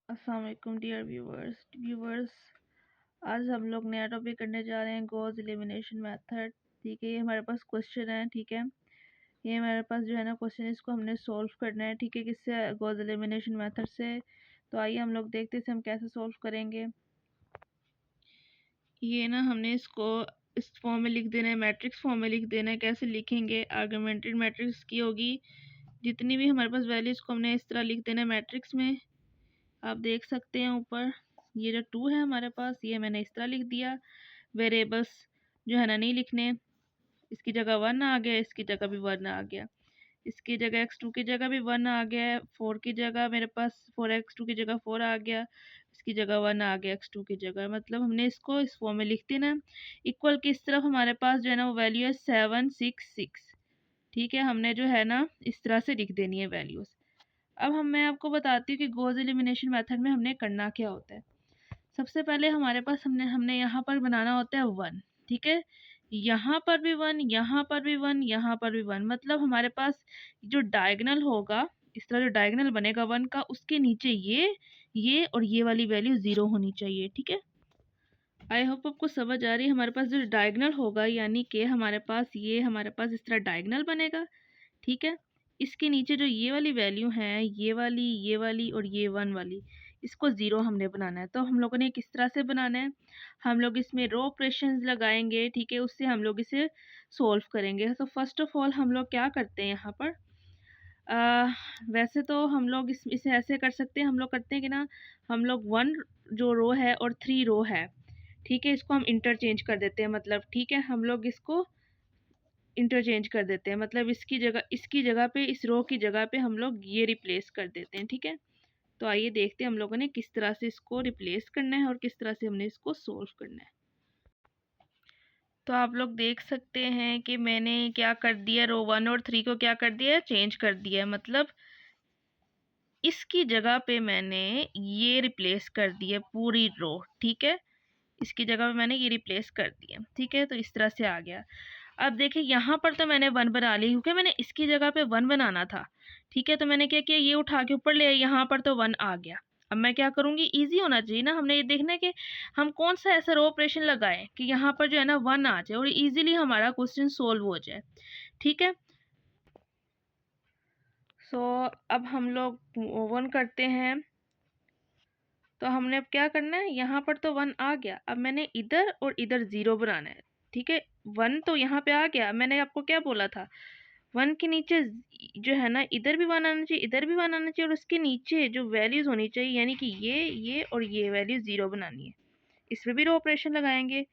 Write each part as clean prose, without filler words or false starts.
अस्सलाम वालेकुम dear viewers, आज हम लोग नया टॉपिक करने जा रहे हैं गॉस एलिमिनेशन मेथड। ठीक है, ये हमारे पास क्वेश्चन है। ठीक है, ये हमारे पास जो है ना क्वेश्चन, इसको हमने सॉल्व करना है। ठीक है, किससे? गॉस एलिमिनेशन मेथड से। तो आइए हम लोग देखते हैं हम कैसे सॉल्व करेंगे। ये ना हमने इसको इस फॉर्म में लिख देना है, मैट्रिक्स फॉर्म में लिख देना है। कैसे लिखेंगे? आर्गुमेंटेड मैट्रिक्स की होगी, जितनी भी हमारे पास वैल्यू इसको हमने इस तरह लिख देना है मैट्रिक्स में। आप देख सकते हैं ऊपर ये जो 2 है हमारे पास, ये मैंने इस तरह लिख दिया। वेरिएबल्स जो है ना नहीं लिखने, इसकी जगह 1 आ गया, इसकी जगह भी 1 आ गया, इसकी जगह x2 की जगह भी 1 आ गया है, 4 की जगह मेरे पास 4x2 की जगह 4 आ गया, इसकी जगह 1 आ गया x2 की जगह। मतलब हमने इसको इस फॉर्म में लिख देना। इक्वल की इस तरफ हमारे पास जो है ना वो वैल्यू है 766। ठीक है, हमने जो है ना इस तरह से लिख देनी है वैल्यूज़। अब मैं आपको बताती हूँ कि गॉस एलिमिनेशन मेथड में हमने करना क्या होता है। सबसे पहले हमारे पास हमने यहाँ पर बनाना होता है 1। ठीक है, यहाँ पर भी 1, यहाँ पर भी 1, यहाँ पर भी 1। मतलब हमारे पास जो डायगोनल होगा, इस तरह जो डायगोनल बनेगा 1 का, उसके नीचे ये और ये वाली वैल्यू 0 होनी चाहिए। ठीक है, आई होप आपको समझ आ रही है। हमारे पास जो डायगोनल होगा, यानी कि हमारे पास इस तरह डायगोनल बनेगा। ठीक है, इसके नीचे जो ये वाली वैल्यू है, ये वाली और ये 1 वाली, इसको 0 हमने बनाना है। तो हम लोगों ने किस तरह से बनाना है? हम लोग इसमें रो ऑपरेशंस लगाएंगे। ठीक है, उससे हम लोग इसे सॉल्व करेंगे। तो फर्स्ट ऑफ ऑल हम लोग क्या करते हैं यहाँ पर, वैसे तो हम लोग इसे ऐसे कर सकते हैं। हम लोग करते हैं कि ना, हम लोग 1 जो रो है और 3 रो है, ठीक है, इसको हम इंटरचेंज कर देते हैं। मतलब ठीक है, हम लोग इसको इंटरचेंज कर देते हैं। मतलब इसकी जगह पे, इस रो की जगह पे हम लोग ये रिप्लेस कर देते हैं। ठीक है, तो आइए देखते हैं हम लोगों ने किस तरह से इसको रिप्लेस करना है और किस तरह से हमने इसको सोल्व करना है। तो आप लोग देख सकते हैं कि मैंने क्या कर दिया, रो 1 और 3 को क्या कर दिया है, चेंज कर दिया है। मतलब इसकी जगह पे मैंने ये रिप्लेस कर दिया पूरी रो। ठीक है, इसकी जगह पे मैंने ये रिप्लेस कर दिया। ठीक है, तो इस तरह से आ गया। अब देखिए यहाँ पर तो मैंने 1 बना ली, क्योंकि मैंने इसकी जगह पे 1 बनाना था। ठीक है, तो मैंने क्या किया, ये उठा के ऊपर ले आई, यहाँ पर तो 1 आ गया। अब मैं क्या करूँगी, इजी होना चाहिए ना, हमने ये देखना है कि हम कौन सा ऐसा रो ऑपरेशन लगाएं कि यहाँ पर जो है ना 1 आ जाए और इजीली हमारा क्वेश्चन सोल्व हो जाए। ठीक है, सो अब हम लोग 1 करते हैं। तो हमने अब क्या करना है, यहाँ पर तो 1 आ गया, अब मैंने इधर और इधर 0 बनाना है। ठीक है, 1 तो यहाँ पे आ गया। मैंने आपको क्या बोला था, 1 के नीचे जो है ना, इधर भी 1 आना चाहिए, इधर भी 1 आना चाहिए, और उसके नीचे जो वैल्यूज होनी चाहिए, यानी कि ये और ये वैल्यू 0 बनानी है। इस पे भी रो ऑपरेशन लगाएंगे।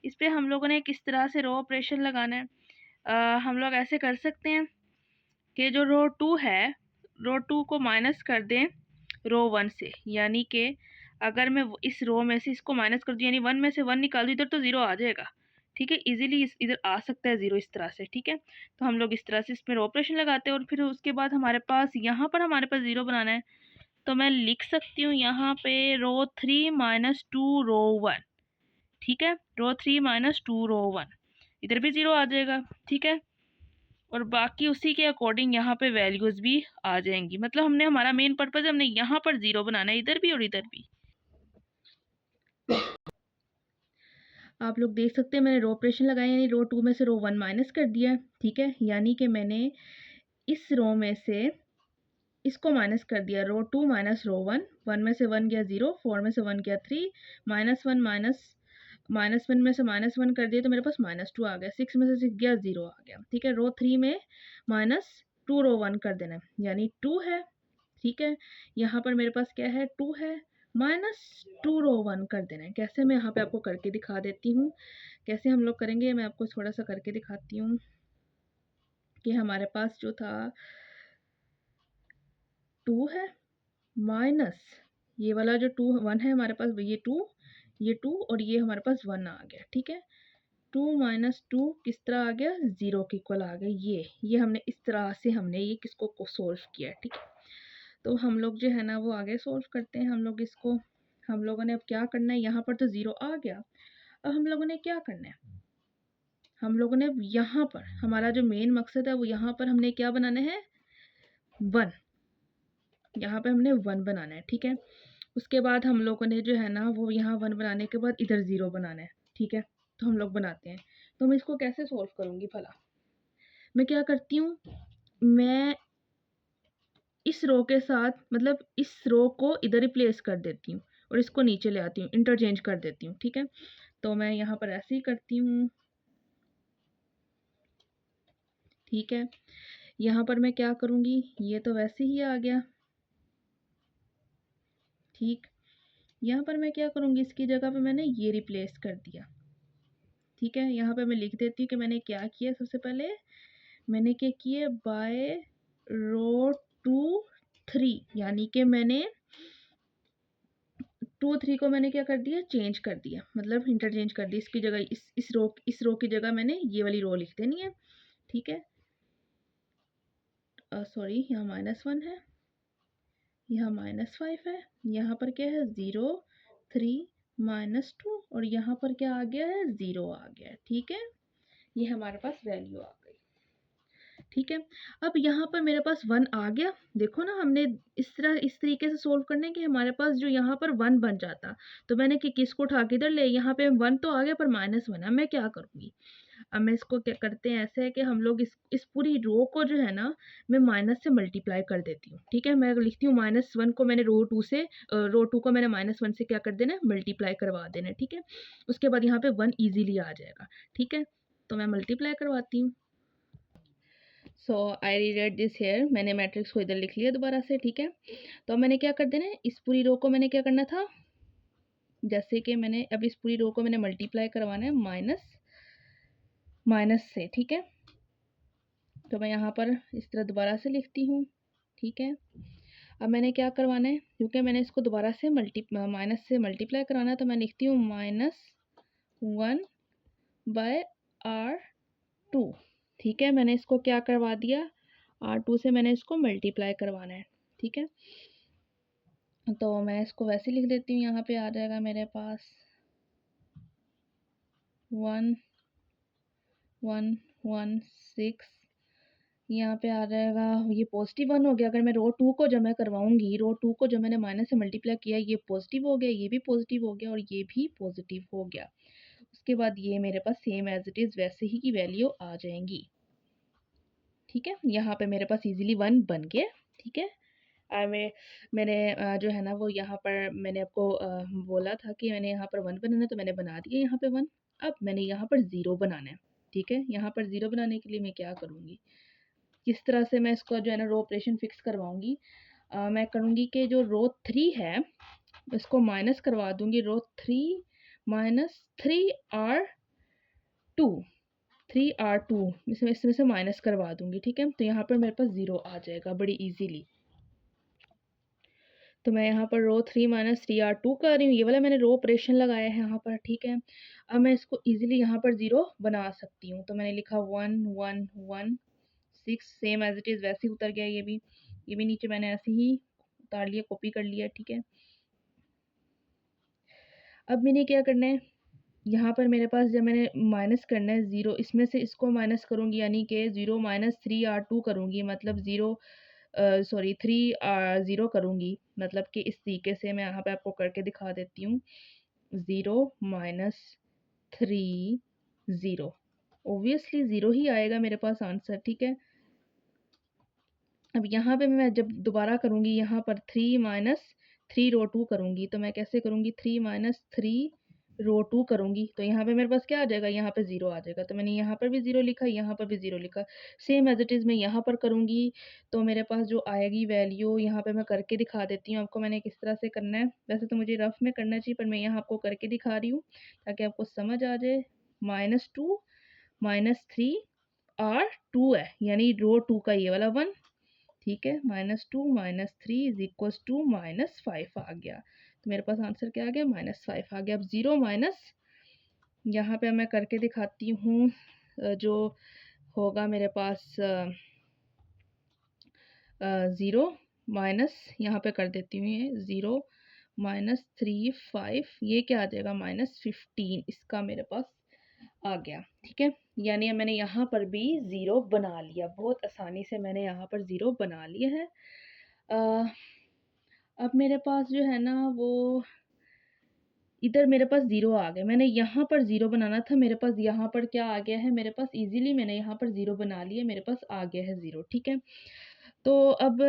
इस पे हम लोगों ने किस तरह से रो ऑपरेशन लगाना है, हम लोग ऐसे कर सकते हैं कि जो रो 2 है, रो 2 को माइनस कर दें रो 1 से। यानी कि अगर मैं इस रो में से इसको माइनस कर दूँ, यानी 1 में से 1 निकाल दूँ, इधर तो 0 आ जाएगा। ठीक है, इजीली इधर आ सकता है 0 इस तरह से। ठीक है, तो हम लोग इस तरह से इसमें रो ऑपरेशन लगाते हैं, और फिर उसके बाद हमारे पास यहाँ पर हमारे पास 0 बनाना है। तो मैं लिख सकती हूँ यहाँ पे रो 3 माइनस 2 रो 1। ठीक है, रो 3 माइनस 2 रो 1, इधर भी 0 आ जाएगा। ठीक है, और बाकी उसी के अकॉर्डिंग यहाँ पे वैल्यूज भी आ जाएंगी। मतलब हमने, हमारा मेन पर्पज है, हमने यहाँ पर 0 बनाना है, इधर भी और इधर भी। आप लोग देख सकते हैं मैंने रो ऑपरेशन लगाया, यानी रो 2 में से रो 1 माइनस कर दिया। ठीक है, यानी कि मैंने इस रो में से इसको माइनस कर दिया, रो 2 माइनस रो 1। 1 में से 1 गया 0, 4 में से 1 गया 3, -1 माइनस 1 में से -1 कर दिया तो मेरे पास -2 आ गया, 6 में से 6 गया 0 आ गया। ठीक है, रो 3 में -2 रो 1 कर देना, यानी 2 है। ठीक है, यहाँ पर मेरे पास क्या है, 2 है, -2 रो 1 कर देना है। कैसे, मैं यहाँ पे आपको करके दिखा देती हूँ कैसे हम लोग करेंगे। मैं आपको थोड़ा सा करके दिखाती हूँ कि हमारे पास जो था 2 है माइनस ये वाला जो 1 है हमारे पास, ये 2 और ये हमारे पास 1 आ गया। ठीक है, 2 माइनस 2 किस तरह आ गया, 0 के इक्वल आ गया। ये हमने इस तरह से हमने ये किसको को सोल्व किया है। ठीक है, तो हम लोग जो है ना वो आगे सोल्व करते हैं। हम लोग इसको, हम लोगों ने अब क्या करना है, यहाँ पर तो 0 आ गया। अब हम लोगों ने क्या करना है, हम लोगों ने यहाँ पर, हमारा जो मेन मकसद है वो यहाँ पर हमने क्या बनाना है, 1। यहाँ पे हमने 1 बनाना है। ठीक है, उसके बाद हम लोगों ने जो है ना वो यहाँ 1 बनाने के बाद इधर 0 बनाना है, ठीक है। तो हम लोग बनाते हैं। तो मैं इसको कैसे सॉल्व करूँगी भला? मैं क्या करती हूँ, मैं इस रो के साथ मतलब इस रो को इधर ही प्लेस कर देती हूँ और इसको नीचे ले आती हूँ, इंटरचेंज कर देती हूँ, ठीक है। तो मैं यहाँ पर ऐसे ही करती हूँ, ठीक है। यहाँ पर मैं क्या करूँगी, ये तो वैसे ही आ गया, ठीक। यहाँ पर मैं क्या करूँगी, इसकी जगह पे मैंने ये रिप्लेस कर दिया, ठीक है। यहाँ पे मैं लिख देती हूँ कि मैंने क्या किया। सबसे पहले मैंने क्या किया, बाय रो 2 3, यानी कि मैंने 2 3 को मैंने क्या कर दिया, चेंज कर दिया, मतलब इंटरचेंज कर दिया। इसकी जगह इस रो की जगह मैंने ये वाली रो लिख देनी है, ठीक है। सॉरी, यहाँ -1 है, यहाँ -5 है, यहाँ पर क्या है 0 3 -2 और यहाँ पर क्या आ गया है, 0 आ गया है, ठीक है। ये हमारे पास वैल्यू आ गई, ठीक है। अब यहाँ पर मेरे पास 1 आ गया। देखो ना, हमने इस तरीके से सोल्व करने कि हमारे पास जो यहाँ पर 1 बन जाता। तो मैंने कि किसको उठा के इधर ले, यहाँ पे 1 तो आ गया पर -1 है। मैं क्या करूँगी, अब मैं इसको क्या करते हैं, ऐसे है कि हम लोग इस पूरी रो को जो है ना, मैं माइनस से मल्टीप्लाई कर देती हूँ, ठीक है। मैं लिखती हूँ -1 को मैंने रो 2 को मैंने -1 से क्या कर देना है, मल्टीप्लाई करवा देना है, ठीक है। उसके बाद यहाँ पे 1 ईजिली आ जाएगा, ठीक है। तो मैं मल्टीप्लाई करवाती हूँ। सो आई रीराइट दिस हेयर, मैंने मैट्रिक्स को इधर लिख लिया दोबारा से, ठीक है। तो अब मैंने क्या कर देना है, इस पूरी रो को मैंने क्या करना था, जैसे कि मैंने अब इस पूरी रो को मैंने मल्टीप्लाई करवाना है माइनस से, ठीक है। तो मैं यहाँ पर इस तरह दोबारा से लिखती हूँ, ठीक है। अब मैंने क्या करवाना है, क्योंकि मैंने इसको दोबारा से माइनस से मल्टीप्लाई करवाना है, तो मैं लिखती हूँ -1/R2, ठीक है। मैंने इसको क्या करवा दिया, R2 से मैंने इसको मल्टीप्लाई करवाना है, ठीक है। तो मैं इसको वैसे लिख देती हूँ, यहाँ पे आ जाएगा मेरे पास 1116, यहाँ पे आ जाएगा, ये +1 हो गया। अगर मैं रो 2 को जमा करवाऊंगी, रो 2 को जब मैंने माइनस से मल्टीप्लाई किया, ये पॉजिटिव हो गया, ये भी पॉजिटिव हो गया और ये भी पॉजिटिव हो गया। उसके बाद ये मेरे पास सेम एज इट इज़ वैसे ही की वैल्यू आ जाएंगी, ठीक है। यहाँ पे मेरे पास इजीली 1 बन गया, ठीक है। मैंने जो है ना वो यहाँ पर मैंने आपको बोला था कि मैंने यहाँ पर 1 बनाना है, तो मैंने बना दिया यहाँ पे 1। अब मैंने यहाँ पर 0 बनाना है, ठीक है। यहाँ पर 0 बनाने के लिए मैं क्या करूँगी, किस तरह से मैं इसको जो है ना रो ऑपरेशन फिक्स करवाऊँगी, मैं करूँगी कि जो रो 3 है इसको माइनस करवा दूँगी, रो 3 -3R2, 3R2 इसमें से माइनस करवा दूँगी, ठीक है। तो यहाँ पर मेरे पास 0 आ जाएगा बड़ी ईज़िली। तो मैं यहाँ पर रो 3 -3R2 कर रही हूँ, ये वाला मैंने रो ऑपरेशन लगाया है यहाँ पर, ठीक है। अब मैं इसको ईज़िली यहाँ पर 0 बना सकती हूँ। तो मैंने लिखा 1 1 1 6, सेम एज़ इट इज़ वैसे ही उतर गया, ये भी नीचे मैंने ऐसे ही उतार लिया, कॉपी कर लिया, ठीक है। अब मैंने क्या करना है, यहाँ पर मेरे पास जब मैंने माइनस करना है 0, इसमें से इसको माइनस करूँगी, यानी कि 0 -3R2 करूँगी, मतलब 3 0 करूँगी, मतलब कि इस तरीके से मैं यहाँ पे आपको करके दिखा देती हूँ। 0 -3 0, ऑब्वियसली 0 ही आएगा मेरे पास आंसर, ठीक है। अब यहाँ पे मैं जब दोबारा करूँगी, यहाँ पर 3 -3 रो 2 करूँगी, तो मैं कैसे करूँगी, 3 -3 रो 2 करूँगी, तो यहाँ पे मेरे पास क्या आ जाएगा, यहाँ पे 0 आ जाएगा। तो मैंने यहाँ पर भी 0 लिखा, यहाँ पर भी 0 लिखा, सेम एज इट इज़ मैं यहाँ पर करूँगी, तो मेरे पास जो आएगी वैल्यू, यहाँ पे मैं करके दिखा देती हूँ आपको मैंने किस तरह से करना है। वैसे तो मुझे रफ में करना चाहिए, पर मैं यहाँ आपको करके दिखा रही हूँ ताकि आपको समझ आ जाए। -2 -3 R2 है, यानी रो 2 का ये वाला 1, ठीक है। -2 -3 = -5 आ गया। तो मेरे पास आंसर क्या आ गया, -5 आ गया। अब 0 माइनस, यहाँ पे मैं करके दिखाती हूँ, जो होगा मेरे पास 0 माइनस, यहाँ पे कर देती हूँ, ये 0 -3 5, ये क्या आ जाएगा, -15, इसका मेरे पास आ गया, ठीक है। यानी मैंने यहाँ पर भी 0 बना लिया, बहुत आसानी से मैंने यहाँ पर 0 बना लिया है। अब मेरे पास जो है ना वो इधर मेरे पास ज़ीरो आ गया। मैंने यहाँ पर ज़ीरो बनाना था, मेरे पास यहाँ पर क्या आ गया है, मेरे पास ईज़िली मैंने यहाँ पर ज़ीरो बना लिया, मेरे पास आ गया है ज़ीरो, ठीक है। तो अब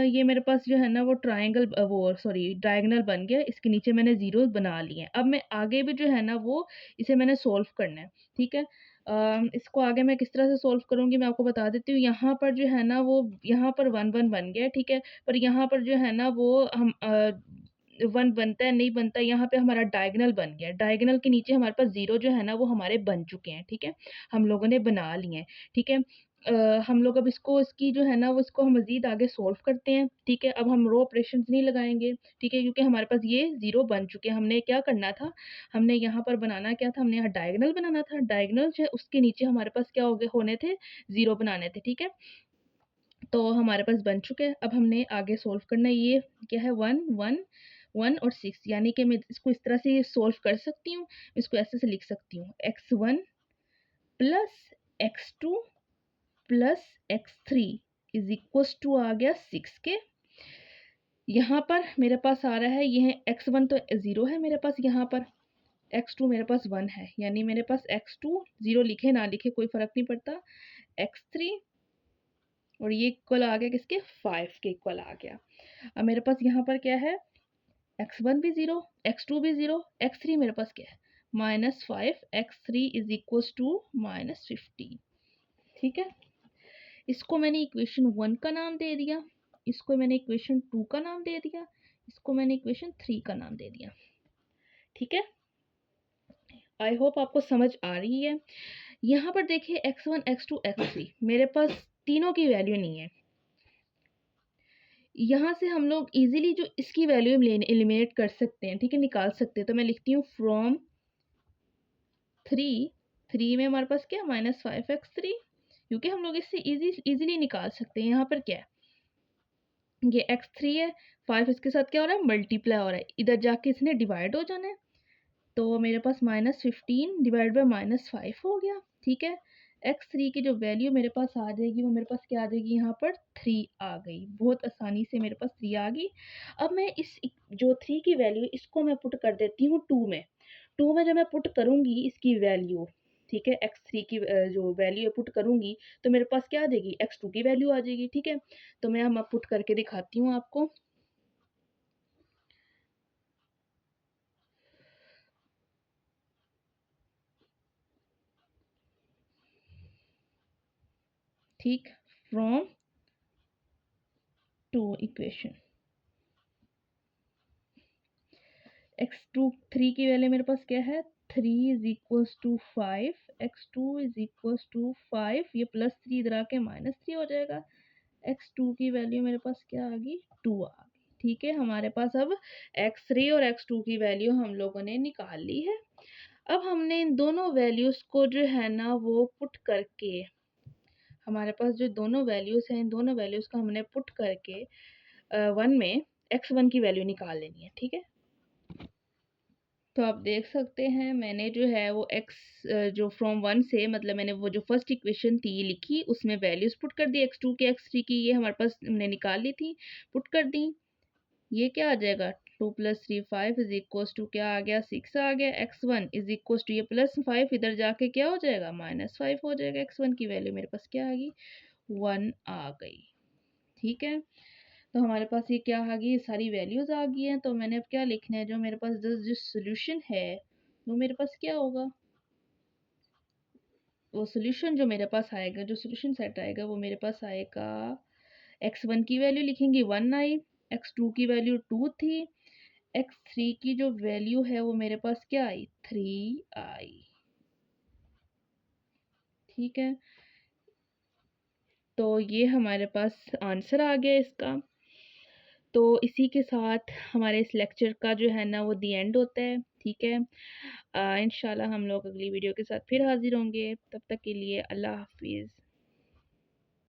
ये मेरे पास जो है ना वो ट्रायंगल वो सॉरी डायगोनल बन गया, इसके नीचे मैंने ज़ीरोज़ बना लिए हैं। अब मैं आगे भी जो है ना वो इसे मैंने सॉल्व करना है, ठीक है। इसको आगे मैं किस तरह से सॉल्व करूँगी मैं आपको बता देती हूँ। यहाँ पर जो है ना वो यहाँ पर 1 1 बन गया है, ठीक है। पर यहाँ पर जो है ना वो हम 1 बनता है, नहीं बनता, यहाँ पे हमारा डायगोनल बन गया। डायगोनल के नीचे हमारे पास ज़ीरो जो है ना वो हमारे बन चुके हैं, ठीक है। हम लोगों ने बना लिए हैं, ठीक है। हम लोग अब इसको इसकी जो है ना वो इसको हम मज़ीद आगे सॉल्व करते हैं, ठीक है। अब हम रो ऑपरेशंस नहीं लगाएँगे, ठीक है, क्योंकि हमारे पास ये ज़ीरो बन चुके हैं। हमने क्या करना था, हमने यहाँ पर बनाना क्या था, हमने यहाँ डायगोनल बनाना था। डायगोनल जो है उसके नीचे हमारे पास क्या हो गए होने थे, ज़ीरो बनाने थे, ठीक है। तो हमारे पास बन चुके हैं। अब हमने आगे सॉल्व करना है। ये क्या है 1 1 1 और 6, यानी कि मैं इसको इस तरह से सॉल्व कर सकती हूँ। इसको ऐसे से लिख सकती हूँ x1 plus x2 plus x3 is equals to आ गया 6 के। यहाँ पर मेरे पास आ रहा है, ये है x1 तो ज़ीरो है मेरे पास, यहाँ पर x2 मेरे पास 1 है, यानी मेरे पास x2 ज़ीरो लिखे ना लिखे कोई फ़र्क नहीं पड़ता, x3 और ये इक्वल आ गया किसके, 5 के इक्वल आ गया। अब मेरे पास यहाँ पर क्या है, x1 भी ज़ीरो, x2 भी ज़ीरो, x3 मेरे पास क्या है, -5, x3 इज इक्वल्स टू -15, ठीक है। इसको मैंने इक्वेशन 1 का नाम दे दिया, इसको मैंने इक्वेशन 2 का नाम दे दिया, इसको मैंने इक्वेशन 3 का नाम दे दिया, ठीक है। आई होप आपको समझ आ रही है। यहाँ पर देखिए x1 x2 x3 मेरे पास तीनों की वैल्यू नहीं है। यहाँ से हम लोग इजीली जो इसकी वैल्यू एलिमिनेट कर सकते हैं, ठीक है, निकाल सकते हैं। तो मैं लिखती हूँ फ्रॉम 3 में हमारे पास क्या -5x3, क्योंकि हम लोग इससे इजीली निकाल सकते हैं। यहाँ पर क्या है, ये x3 है, 5 इसके साथ क्या हो रहा है, मल्टीप्लाई हो रहा है, इधर जाके इसने डिवाइड हो जाना है। तो मेरे पास -15 डिवाइड बाय -5 हो गया, ठीक है। x3 की जो वैल्यू मेरे पास आ जाएगी वो मेरे पास क्या आ जाएगी, यहाँ पर 3 आ गई, बहुत आसानी से मेरे पास 3 आ गई। अब मैं इस जो 3 की वैल्यू इसको मैं पुट कर देती हूँ 2 में। 2 में जब मैं पुट करूँगी इसकी वैल्यू, ठीक है, x3 की जो वैल्यू पुट करूँगी तो मेरे पास क्या आ जाएगी, x2 की वैल्यू आ जाएगी, ठीक है। तो मैं हम पुट करके दिखाती हूँ आपको। ठीक, फ्रॉम 2 इक्वेशन x2 3 की वैल्यू मेरे पास क्या है, 3 is equals to 5, x2 is equals to 5, ये +3 इधर आके -3 हो जाएगा। x2 की वैल्यू मेरे पास क्या आ गई, 2 आ गई, ठीक है। हमारे पास अब x3 और x2 की वैल्यू हम लोगों ने निकाल ली है। अब हमने इन दोनों वैल्यूज़ को जो है ना वो पुट करके, हमारे पास जो दोनों वैल्यूज़ हैं इन दोनों वैल्यूज़ को हमने पुट करके 1 में x1 की वैल्यू निकाल लेनी है, ठीक है। तो आप देख सकते हैं मैंने जो है वो जो फ्रॉम 1 से, मतलब मैंने वो जो फर्स्ट इक्वेशन थी लिखी उसमें वैल्यूज़ पुट कर दी, x2 की x3 की, ये हमारे पास हमने निकाल ली थी, पुट कर दी। ये क्या आ जाएगा, 2 + 3 5 इज इक्वल्स टू क्या आ गया, 6 आ गया। x1 इज इक्वल्स टू ये +5 इधर जाके क्या हो जाएगा, -5 हो जाएगा। x1 की वैल्यू मेरे पास क्या आ गई, 1 आ गई, ठीक है। तो हमारे पास ये क्या आ गई, ये सारी वैल्यूज़ आ गई हैं। तो मैंने अब क्या लिखना है, जो मेरे पास जो सोल्यूशन है वो मेरे पास क्या होगा, वो सोल्यूशन जो मेरे पास आएगा, जो सोल्यूशन सेट आएगा वो मेरे पास आएगा, x1 की वैल्यू लिखेंगे 1 आई, x2 की वैल्यू 2 थी, x3 की जो वैल्यू है वो मेरे पास क्या आई, 3 आई, ठीक है। तो ये हमारे पास आंसर आ गया इसका। तो इसी के साथ हमारे इस लेक्चर का जो है ना वो दी एंड होता है, ठीक है। इंशाल्लाह हम लोग अगली वीडियो के साथ फिर हाजिर होंगे, तब तक के लिए अल्लाह हाफिज़।